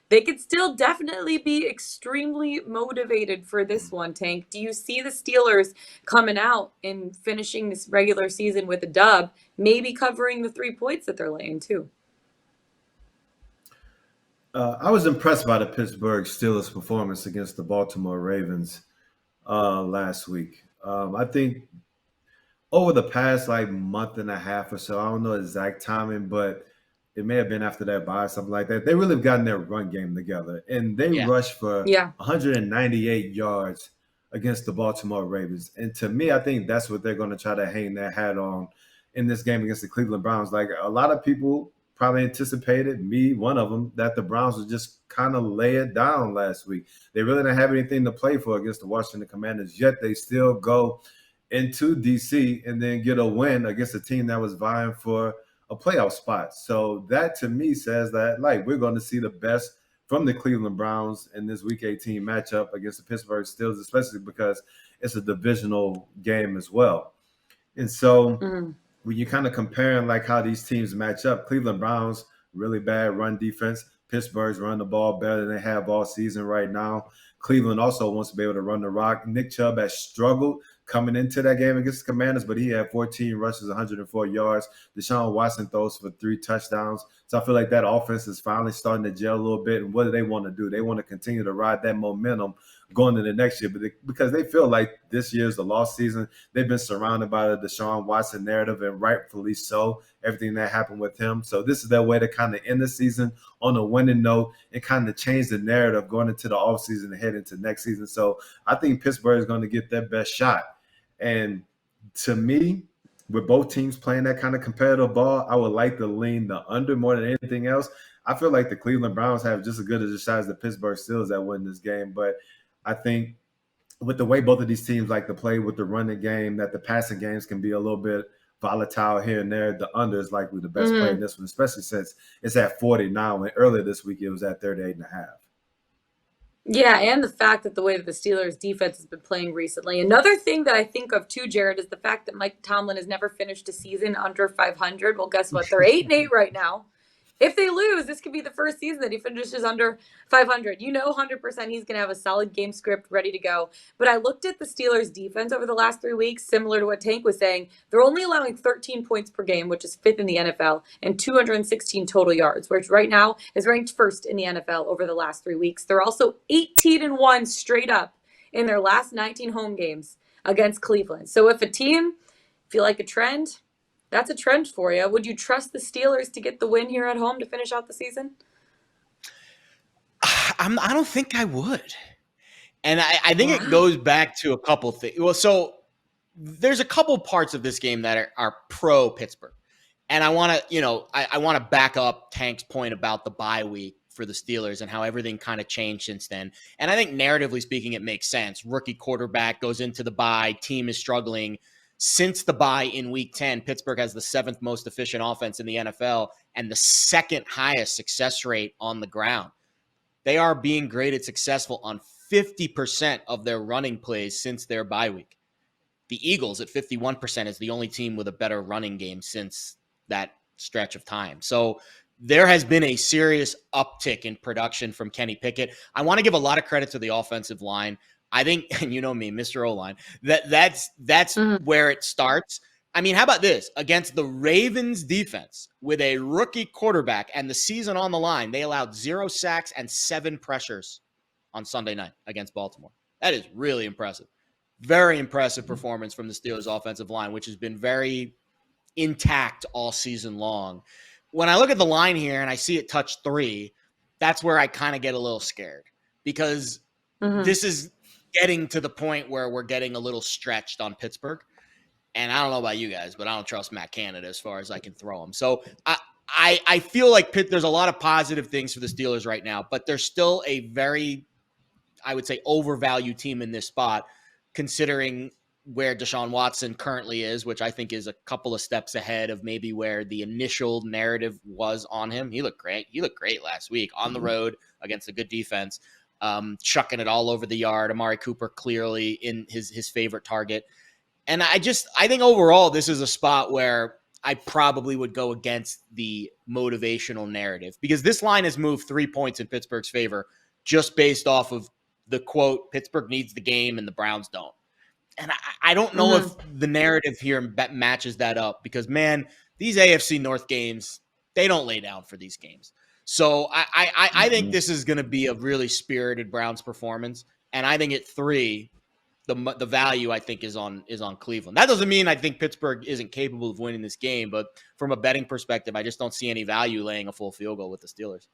they could still definitely be extremely motivated for this one, Tank. Do you see the Steelers coming out and finishing this regular season with a dub, maybe covering the 3 points that they're laying too? I was impressed by the Pittsburgh Steelers' performance against the Baltimore Ravens last week. I think over the past like month and a half or so, I don't know exact timing, but it may have been after that bye, something like that. They really have gotten their run game together, and they Yeah. rushed for Yeah. 198 yards against the Baltimore Ravens. And to me, I think that's what they're going to try to hang their hat on in this game against the Cleveland Browns. Like a lot of people probably anticipated, me one of them, that the Browns would just kind of lay it down last week. They really didn't have anything to play for against the Washington Commanders, yet they still go into DC and then get a win against a team that was vying for a playoff spot. So that to me says that like we're going to see the best from the Cleveland Browns in this Week 18 matchup against the Pittsburgh Steelers, especially because it's a divisional game as well. And so Mm. when you kind of comparing like how these teams match up, Cleveland Browns really bad run defense. Pittsburgh's run the ball better than they have all season right now. Cleveland also wants to be able to run the rock. Nick Chubb has struggled coming into that game against the Commanders, but he had 14 rushes, 104 yards. Deshaun Watson throws for 3 touchdowns. So I feel like that offense is finally starting to gel a little bit. And what do they want to do? They want to continue to ride that momentum going into next year, because they feel like this year's the lost season. They've been surrounded by the Deshaun Watson narrative, and rightfully so, everything that happened with him. So this is their way to kind of end the season on a winning note and kind of change the narrative going into the offseason and head into next season. So I think Pittsburgh is going to get their best shot. And to me, with both teams playing that kind of competitive ball, I would like to lean the under more than anything else. I feel like the Cleveland Browns have just as good as a shot as the Pittsburgh Steelers that win this game. But I think with the way both of these teams like to play with the running game, that the passing games can be a little bit volatile here and there. The under is likely the best play in Mm. this one, especially since it's at 40 now. And earlier this week, it was at 38.5. Yeah, and the fact that the way that the Steelers defense has been playing recently. Another thing that I think of too, Jared, is the fact that Mike Tomlin has never finished a season under 500. Well, guess what? They're 8-8 right now. If they lose, this could be the first season that he finishes under 500. You know, 100% he's going to have a solid game script ready to go. But I looked at the Steelers' defense over the last 3 weeks, similar to what Tank was saying. They're only allowing 13 points per game, which is fifth in the NFL, and 216 total yards, which right now is ranked first in the NFL over the last 3 weeks. They're also 18-1 straight up in their last 19 home games against Cleveland. So if you like a trend, that's a trend for you. Would you trust the Steelers to get the win here at home to finish out the season? I don't think I would. And I think it Wow. goes back to a couple things. Well, so there's a couple parts of this game that are pro Pittsburgh. And I want to, I want to back up Tank's point about the bye week for the Steelers and how everything kind of changed since then. And I think narratively speaking, it makes sense. Rookie quarterback goes into the bye, team is struggling. Since the bye in week 10, Pittsburgh has the 7th most efficient offense in the NFL and the 2nd highest success rate on the ground. They are being graded successful on 50% of their running plays since their bye week. The Eagles at 51% is the only team with a better running game since that stretch of time. So there has been a serious uptick in production from Kenny Pickett. I want to give a lot of credit to the offensive line. I think, and you know me, Mr. O-line, that's Mhm. where it starts. I mean, how about this? Against the Ravens defense with a rookie quarterback and the season on the line, they allowed 0 sacks and 7 pressures on Sunday night against Baltimore. That is really impressive. Very impressive performance from the Steelers offensive line, which has been very intact all season long. When I look at the line here and I see it touch 3, that's where I kind of get a little scared because Mhm. this is getting to the point where we're getting a little stretched on Pittsburgh. And I don't know about you guys, but I don't trust Matt Canada as far as I can throw him. So I feel like there's a lot of positive things for the Steelers right now, but they're still a very, I would say, overvalued team in this spot, considering where Deshaun Watson currently is, which I think is a couple of steps ahead of maybe where the initial narrative was on him. He looked great. He looked great last week on the road against a good defense, chucking it all over the yard. Amari Cooper clearly in his favorite target. And I think overall, this is a spot where I probably would go against the motivational narrative because this line has moved 3 points in Pittsburgh's favor just based off of the quote, Pittsburgh needs the game and the Browns don't. And I don't know if the narrative here matches that up because, man, these AFC North games, they don't lay down for these games. So I think this is going to be a really spirited Browns performance. And I think at 3, the value I think is on Cleveland. That doesn't mean I think Pittsburgh isn't capable of winning this game, but from a betting perspective, I just don't see any value laying a full field goal with the Steelers.